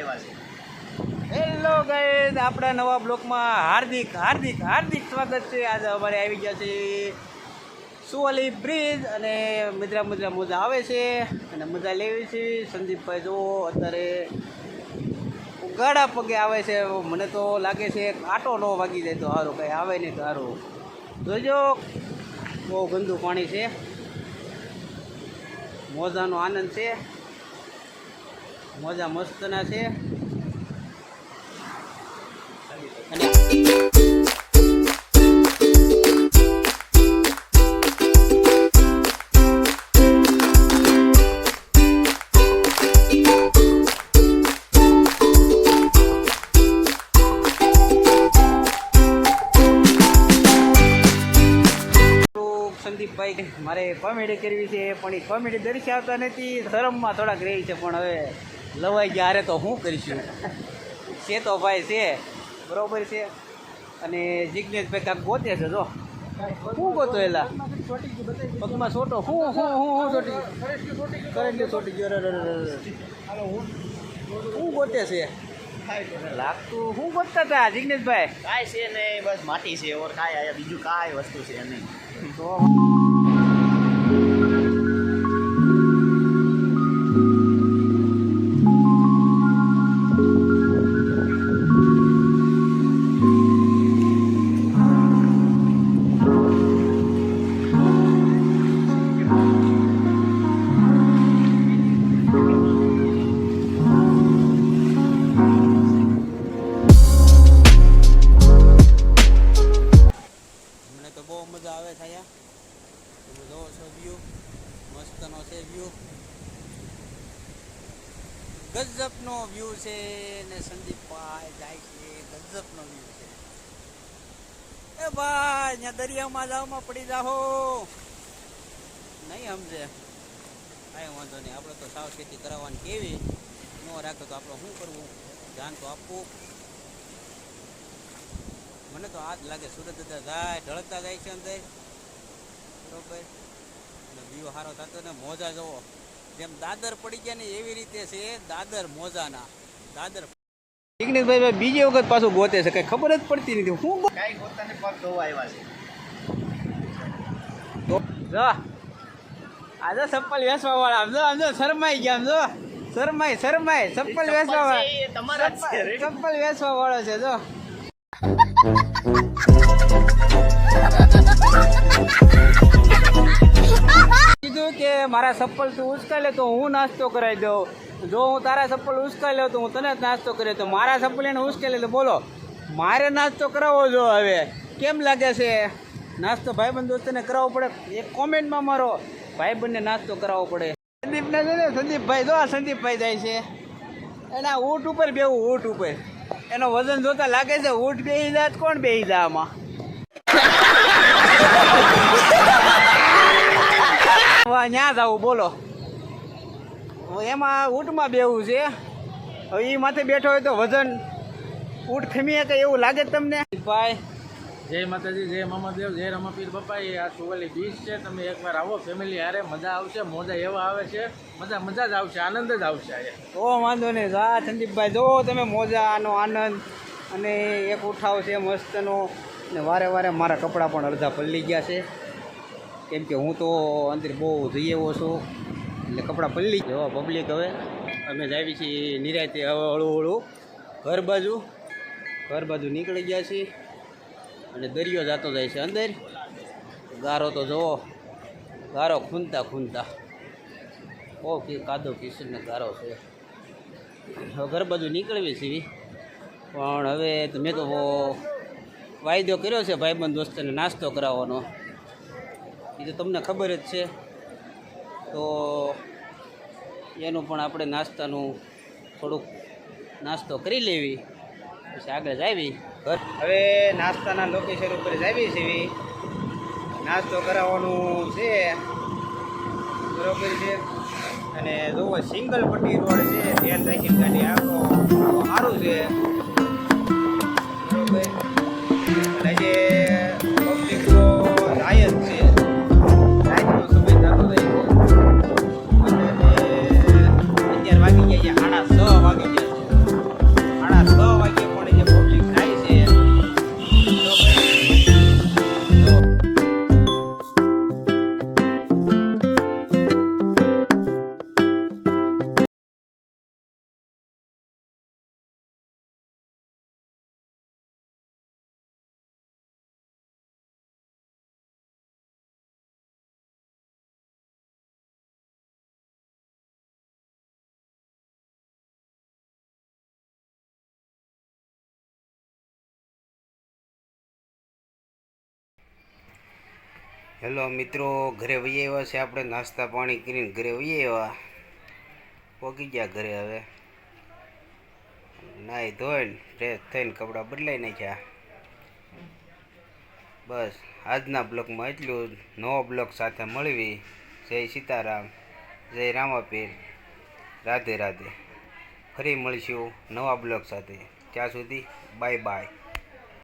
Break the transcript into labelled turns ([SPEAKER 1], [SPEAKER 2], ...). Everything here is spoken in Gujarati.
[SPEAKER 1] આવ્યા છે.
[SPEAKER 2] હેલો ગાઈઝ, આપણા નવા બ્લોકમાં હાર્દિક હાર્દિક હાર્દિક સ્વાગત છે. આજે અમારે આવી ગયા છે સુવાલી બ્રિજ અને મજા આવે છે અને મજા લેવી છે. સંદીપભાઈ જો અત્યારે ગાડા પગે આવે છે. મને તો લાગે છે આટો ન વાગી જાય તો સારું, કંઈ આવે નહીં તો સારું. જોજો બહુ ગંદુ પાણી છે. મોજાનો આનંદ છે, મોજા મસ્તના છે. અને સંદીપભાઈ મારે કોમેડી કરવી છે, પણ એ કોમેડી દર્શાવતા નથી, શરમમાં થોડાક રહી છે. પણ હવે લવાઈ ગયા હારે તો શું કરીશું? છે તો ભાઈ છે, બરોબર છે. અને જિજ્ઞેશભાઈ કાંક ગોતે છે. જો શું ગોતો એલા પગમાં છોટો હું છોટી કરેલી છોટી ગયો. શું ગોતે છે લાગતું? શું ગોતતા હતા જિજ્ઞેશભાઈ?
[SPEAKER 1] કાંઈ છે નહીં, બસ માટી છે ઓર કાંઈ આયા બીજું કાંઈ વસ્તુ છે નહીં.
[SPEAKER 2] તો બહુ મજા આવે છે અહીંયા. તમે જોવો છો વ્યૂ, મસ્તનો છે વ્યૂ, ગજબનો વ્યૂ છે. ને સંદીપભાઈ જાય છે, ગજબનો વ્યૂ છે. એ ભાઈ અહીંયા દરિયામાં જાવમાં પડી જાઓ નહીં સમજે કાંઈ વાંધો નહીં. આપણે તો સાવચેતી કરાવવાની કેવી ન રાખે તો આપણે શું કરવું, ધ્યાન તો આપવું. મને તો આ જ લાગે સુરત જાય ઢળકતા જાય છે અંદર, બરોબર. અને વ્યૂ સારો થતો ને મોજા જવો જેમ દાદર પડી ગયા ને એવી રીતે છે દાદર મોજાના. દાદર જિગ્નેશભાઈ બીજી વખત પાછું ગોતે છે, કઈ ખબર જ પડતી નથી. હું
[SPEAKER 1] કાંઈ ગોતાને પગ ધોવા આવ્યા છે.
[SPEAKER 2] જો આજે ચપ્પલ વેચવા વાળા આમ જો શરમાઈ ગયા. આમ જો શરમાઈ ચપ્પલ વેચવા વાળા,
[SPEAKER 1] તમારા જ છે.
[SPEAKER 2] ચપ્પલ વેચવા વાળો છે. જો કીધું કે મારા ચપ્પલ તું ઉચકાઈ લે તો હું નાસ્તો કરાવી દઉં. જો હું તારા ચપ્પલ ઉચકાઈ લઉં તો હું તને જ નાસ્તો કરી તો મારા ચપ્પલ એને ઉચકાઈ લે તો બોલો મારે નાસ્તો કરાવવો જો. હવે કેમ લાગે છે નાસ્તો ભાઈબંધ દોસ્તને કરાવવો પડે? એક કોમેન્ટમાં મારો ભાઈબંધને નાસ્તો કરાવવો પડે. સંદીપને છે ને, સંદીપભાઈ જો સંદીપભાઈ જાય છે એના ઊંટ ઉપર બેવું, ઊંટ ઉપર એનો વજન જોતા લાગે છે ઊંટ બેસી જાય કોણ બેસી જાય આમાં? ન્યા જવું બોલો, એમાં ઊંટમાં બેવું છે. હવે એ માથે બેઠો હોય તો વજન ઊંટ ખમીએ કે એવું લાગે તમને? ભાઈ
[SPEAKER 3] જય માતાજી, જય મામાદેવ, જય રમાપીર બાપા. એ આ સુવાલી બીચ છે, તમે એકવાર આવો ફેમિલી હારે, મજા આવશે. મોજા એવા આવે છે, મજા જ આવશે, આનંદ જ આવશે.
[SPEAKER 2] તો વાંધો નહીં. હા સંદીપભાઈ જો તમે મોજાનો આનંદ અને એક ઉઠાવ છે મસ્તનો. ને વારે મારા કપડાં પણ અડધા પલળી ગયા છે, કેમ કે હું તો અંદર બહુ જઈ આવ્યો છું એટલે કપડાં પલળી ગયા. પબ્લિક હવે અમે જ આવી છીએ નિરાતે હવે હળવું ઘર બાજુ નીકળી ગયા છીએ અને દરિયો જતો જાય છે અંદર. ગારો તો જુઓ, ગારો ખૂંદતા ઓ કે કાદો કિશનને ગારો છે. હવે ઘર બાજુ નીકળવી છીએ, પણ હવે મેં તો વાયદો કર્યો છે ભાઈબંધ દોસ્તને નાસ્તો કરાવવાનો. એ તો તમને ખબર જ છે, તો એનું પણ આપણે નાસ્તાનું થોડુંક નાસ્તો કરી લેવી પછી આગળ જ આવી. હવે નાસ્તાના લોકેશન ઉપર જ આવી છે, નાસ્તો કરાવવાનું છે, બરોબર છે. અને જુઓ સિંગલ પટ્ટી રોડ છે, ધ્યાન રાખીને ગાડી આખો સારું છે, બરોબર. અને જે પબ્લિક તો જાય જ છે, રાતનો સમય થતો જાય છે. અને 11 વાગી ગયા, 6:30 વાગી ગયા છે. હેલો મિત્રો, ઘરે વહી આવ્યા છે આપણે, નાસ્તા પાણી કરીને ઘરે વહી આવ્યા. પહોંચી ગયા ઘરે. હવે નાહી ધોઈને ફ્રેશ થઈને કપડાં બદલાઈ નાખ્યા. બસ આજના બ્લોગમાં એટલું. નવો બ્લોગ સાથે મળવી. જય સીતારામ, જય રામાપીર, રાધે રાધે. ફરી મળીશું નવા બ્લોગ સાથે. ત્યાં સુધી બાય બાય.